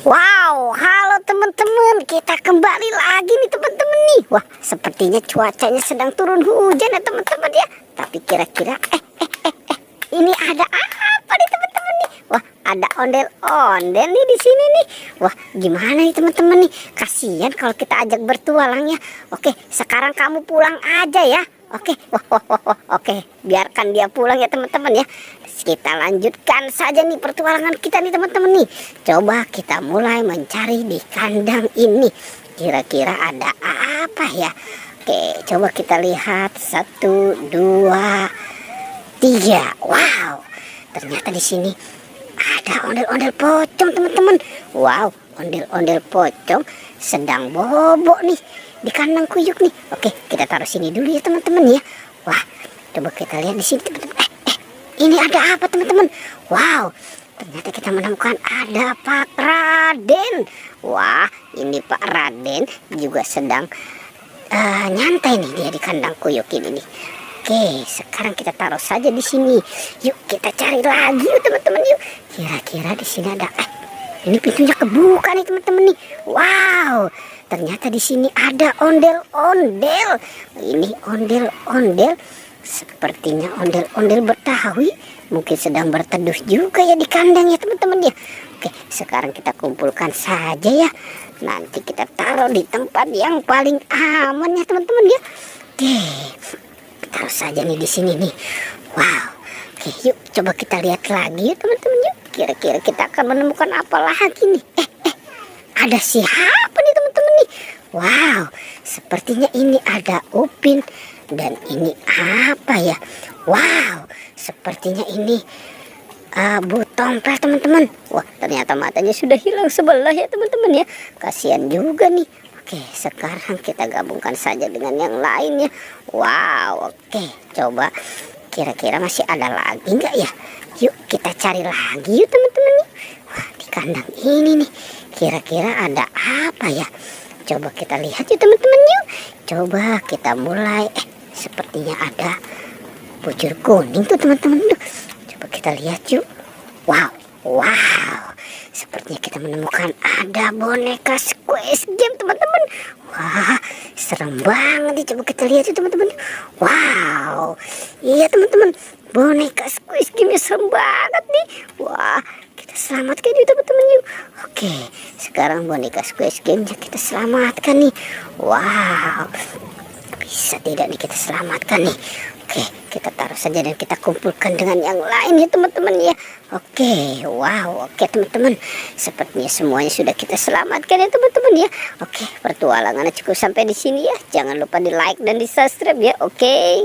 Wow, halo teman-teman, kita kembali lagi nih teman-teman nih. Wah, sepertinya cuacanya sedang turun hujan ya teman-teman ya. Tapi kira-kira ini ada apa nih teman-teman nih? Wah, ada ondel-ondel nih di sini nih. Wah, gimana nih teman-teman nih? Kasihan kalau kita ajak bertualang ya. Oke, sekarang kamu pulang aja ya. Oke, oke, biarkan dia pulang ya teman-teman ya. Kita lanjutkan saja nih pertualangan kita nih teman-teman nih. Coba kita mulai mencari di kandang ini. Kira-kira ada apa ya? Oke, coba kita lihat. 1, 2, 3. Wow, ternyata di sini ada ondel-ondel pocong teman-teman. Wow, ondel-ondel pocong sedang bobok nih di kandang kuyuk nih. Oke, kita taruh sini dulu ya teman-teman ya. Wah, coba kita lihat di sini teman-teman. Ini ada apa teman-teman? Wow, ternyata kita menemukan ada Pak Raden. Wah, ini Pak Raden juga sedang nyantai nih dia di kandang kuyuk ini nih. Oke, sekarang kita taruh saja di sini. Yuk kita cari lagi yuk teman-teman yuk. Kira-kira di sini ada ini pintunya kebuka nih teman-teman nih. Wow, ternyata di sini ada ondel-ondel. Ini ondel-ondel. Sepertinya ondel-ondel Betawi mungkin sedang berteduh juga ya di kandang ya teman-teman ya. Oke, sekarang kita kumpulkan saja ya. Nanti kita taruh di tempat yang paling aman ya teman-teman ya. Oke, taruh saja nih di sini nih. Wow. Oke, yuk coba kita lihat lagi ya teman-teman yuk. Kira-kira kita akan menemukan apa lagi nih? Ada siapa nih teman-teman nih? Wow, sepertinya ini ada Upin. Dan ini apa ya? Wow, sepertinya ini Bu Tompel teman-teman. Wah, ternyata matanya sudah hilang sebelah ya teman-teman ya. Kasihan juga nih. Oke, sekarang kita gabungkan saja dengan yang lainnya. Wow, oke, coba kira-kira masih ada lagi nggak ya? Yuk kita cari lagi yuk teman-teman nih. Wah, di kandang ini nih kira-kira ada apa ya? Coba kita lihat yuk teman-teman yuk. Coba kita mulai. Sepertinya ada bujur kuning tuh teman-teman. Coba kita lihat yuk. Wow, wow. Sepertinya kita menemukan ada boneka Squid Game teman-teman. Wah, serem banget nih. Coba kita lihat yuk teman-teman. Wow, iya teman-teman. Boneka Squid Game serem banget nih. Wah, kita selamatkan yuk teman-teman yuk. Oke, sekarang boneka Squid Game kita selamatkan nih. Wow, bisa tidak nih kita selamatkan nih. Oke, kita taruh saja dan kita kumpulkan dengan yang lain ya teman-teman ya. Oke, wow, oke teman-teman. Sepertinya semuanya sudah kita selamatkan ya teman-teman ya. Oke, pertualangannya cukup sampai di sini ya. Jangan lupa di like dan di subscribe ya. Oke.